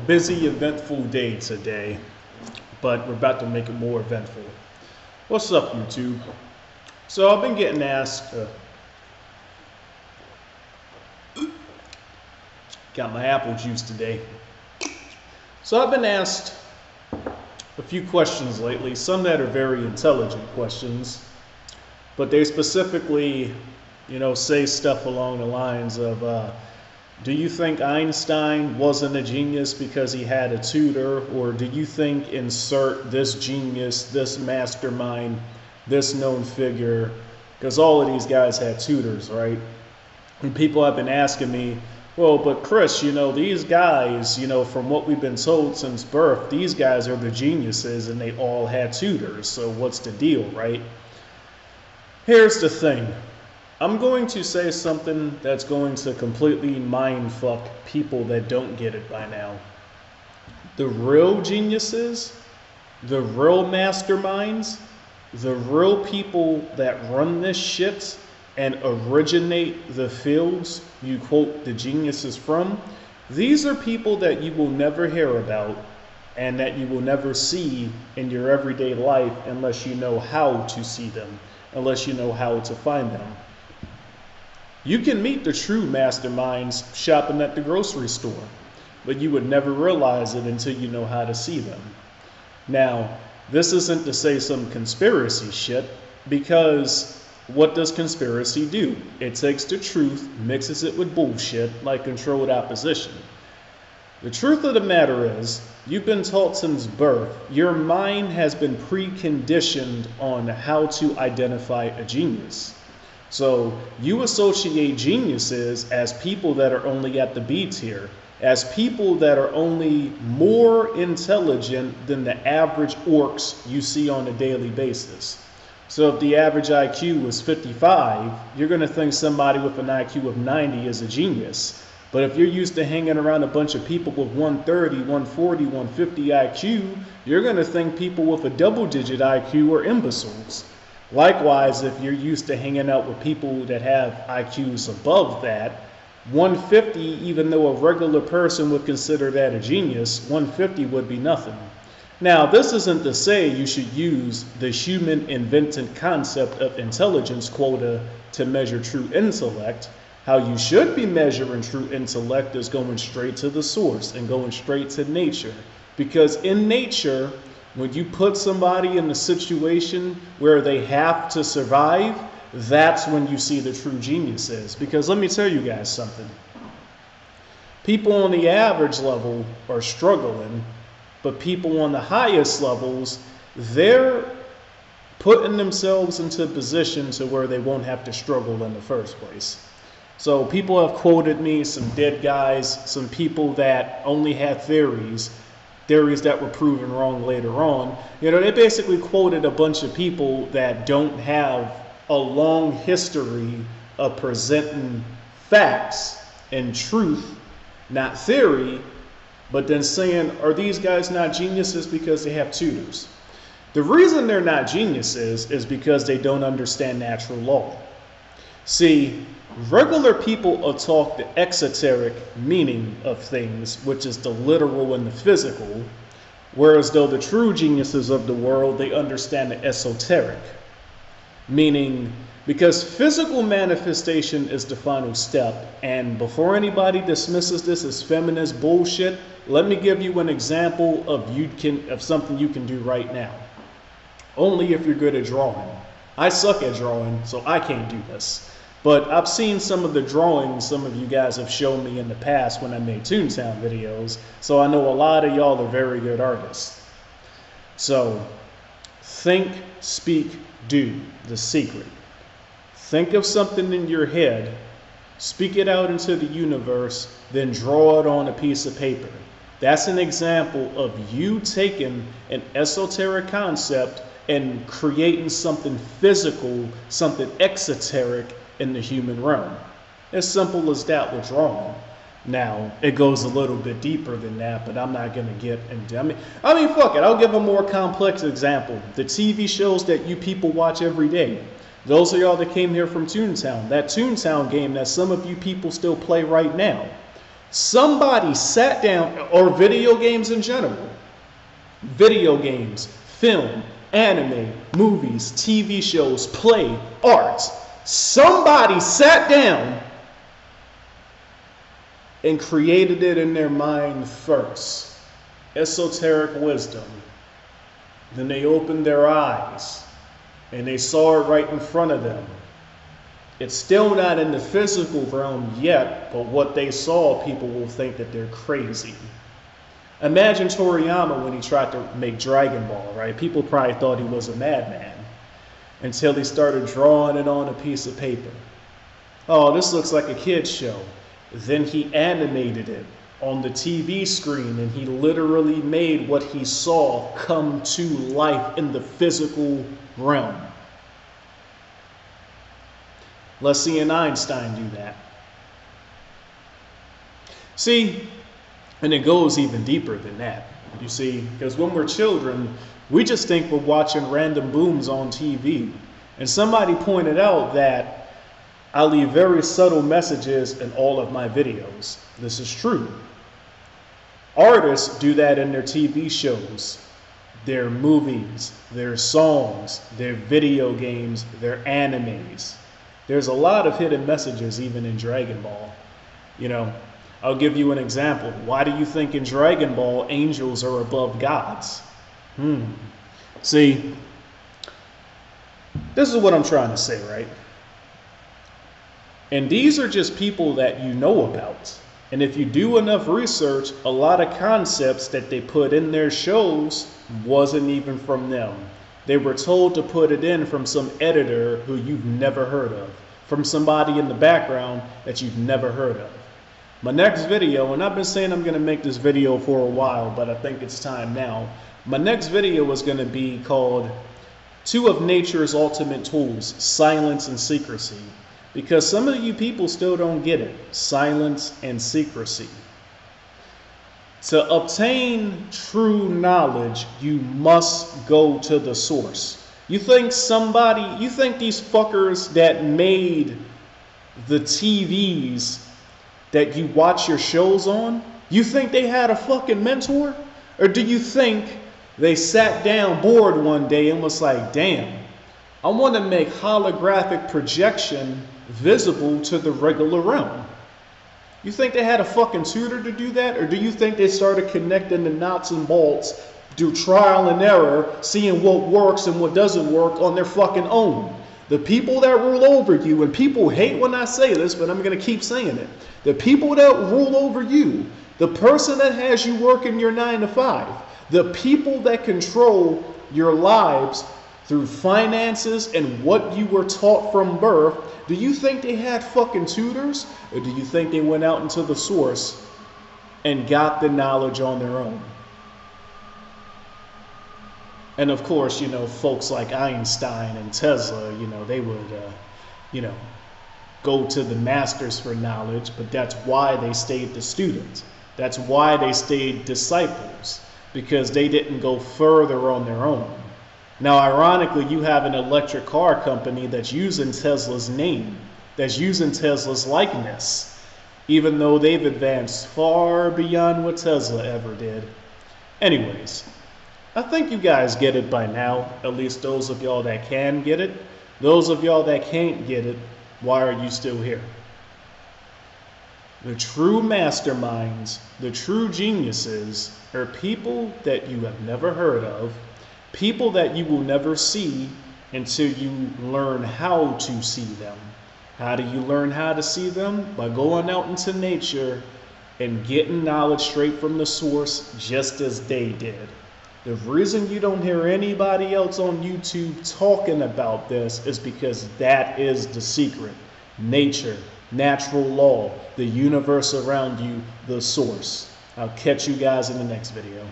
busy, eventful day today, but we're about to make it more eventful. What's up, YouTube? So I've been getting asked, got my apple juice today. So I've been asked a few questions lately, some that are very intelligent questions, but they specifically, say stuff along the lines of, do you think Einstein wasn't a genius because he had a tutor? Or do you think insert this genius, this mastermind, this known figure, because all of these guys had tutors, right? And people have been asking me, well, but Chris, these guys, from what we've been told since birth, these guys are the geniuses and they all had tutors. So what's the deal, right? Here's the thing. I'm going to say something that's going to completely mindfuck people that don't get it by now. The real geniuses, the real masterminds, the real people that run this shit and originate the fields you quote the geniuses from, these are people that you will never hear about and that you will never see in your everyday life unless you know how to see them, unless you know how to find them. You can meet the true masterminds shopping at the grocery store, but you would never realize it until you know how to see them. Now, this isn't to say some conspiracy shit, because what does conspiracy do? It takes the truth, mixes it with bullshit like controlled opposition. The truth of the matter is, you've been taught since birth, your mind has been preconditioned on how to identify a genius. So you associate geniuses as people that are only at the B tier, as people that are only more intelligent than the average orcs you see on a daily basis. So if the average IQ was 55, you're going to think somebody with an IQ of 90 is a genius. But if you're used to hanging around a bunch of people with 130, 140, 150 IQ, you're going to think people with a double-digit IQ are imbeciles. Likewise, if you're used to hanging out with people that have IQs above that, 150, even though a regular person would consider that a genius, 150 would be nothing. Now, this isn't to say you should use the human invented concept of intelligence quota to measure true intellect. How you should be measuring true intellect is going straight to the source and going straight to nature. Because in nature, when you put somebody in a situation where they have to survive, that's when you see the true geniuses. Because let me tell you guys something. People on the average level are struggling, but people on the highest levels, they're putting themselves into a position to where they won't have to struggle in the first place. So people have quoted me, some dead guys, some people that only had theories that were proven wrong later on. They basically quoted a bunch of people that don't have a long history of presenting facts and truth, not theory, but then saying, are these guys not geniuses because they have tutors? The reason they're not geniuses is because they don't understand natural law. See, regular people are taught the exoteric meaning of things, which is the literal and the physical, whereas though the true geniuses of the world, they understand the esoteric, meaning because physical manifestation is the final step. And before anybody dismisses this as feminist bullshit, let me give you an example of something you can do right now. Only if you're good at drawing. I suck at drawing, so I can't do this. But I've seen some of the drawings some of you guys have shown me in the past when I made Toontown videos, so I know a lot of y'all are very good artists. So, think, speak, do, the secret. Think of something in your head, speak it out into the universe, then draw it on a piece of paper. That's an example of you taking an esoteric concept and creating something physical, something exoteric in the human realm. As simple as that with drawing. Now, it goes a little bit deeper than that, but I'm not going to get into it. I mean, fuck it. I'll give a more complex example. The TV shows that you people watch every day. Those of y'all that came here from Toontown. That Toontown game that some of you people still play right now. Somebody sat down, or video games in general, video games, film, anime, movies, TV shows, play, art. Somebody sat down and created it in their mind first. Esoteric wisdom. Then they opened their eyes and they saw it right in front of them. It's still not in the physical realm yet, but what they saw, people will think that they're crazy. Imagine Toriyama when he tried to make Dragon Ball, right? People probably thought he was a madman until he started drawing it on a piece of paper. Oh, this looks like a kid's show. Then he animated it on the TV screen, and he literally made what he saw come to life in the physical realm. Let's see an Einstein do that. See, and it goes even deeper than that. You see, because when we're children, we just think we're watching random booms on TV. And somebody pointed out that I leave very subtle messages in all of my videos. This is true. Artists do that in their TV shows, their movies, their songs, their video games, their animes. There's a lot of hidden messages even in Dragon Ball. You know, I'll give you an example. Why do you think in Dragon Ball angels are above gods? See, this is what I'm trying to say, right? And these are just people that you know about. And if you do enough research, a lot of concepts that they put in their shows wasn't even from them. They were told to put it in from some editor who you've never heard of, from somebody in the background that you've never heard of. My next video, and I've been saying I'm going to make this video for a while, but I think it's time now. My next video is going to be called 2 of Nature's Ultimate Tools, Silence and Secrecy. Because some of you people still don't get it, silence and secrecy. To obtain true knowledge, you must go to the source. You think these fuckers that made the TVs that you watch your shows on, you think they had a fucking mentor? Or do you think they sat down bored one day and was like, damn, I want to make holographic projection visible to the regular realm? You think they had a fucking tutor to do that? Or do you think they started connecting the knots and bolts, do trial and error, seeing what works and what doesn't work on their fucking own? The people that rule over you, and people hate when I say this, but I'm going to keep saying it. The people that rule over you, the person that has you working your 9 to 5, the people that control your lives through finances and what you were taught from birth, do you think they had fucking tutors? Or do you think they went out into the source and got the knowledge on their own? And of course, you know, folks like Einstein and Tesla, you know, they would, go to the masters for knowledge, but that's why they stayed the students. That's why they stayed disciples, because they didn't go further on their own. Now, ironically, you have an electric car company that's using Tesla's name, that's using Tesla's likeness, even though they've advanced far beyond what Tesla ever did. Anyways, I think you guys get it by now, at least those of y'all that can get it. Those of y'all that can't get it, why are you still here? The true masterminds, the true geniuses, are people that you have never heard of, people that you will never see until you learn how to see them. How do you learn how to see them? By going out into nature and getting knowledge straight from the source, just as they did. The reason you don't hear anybody else on YouTube talking about this is because that is the secret. Nature, natural law, the universe around you, the source. I'll catch you guys in the next video.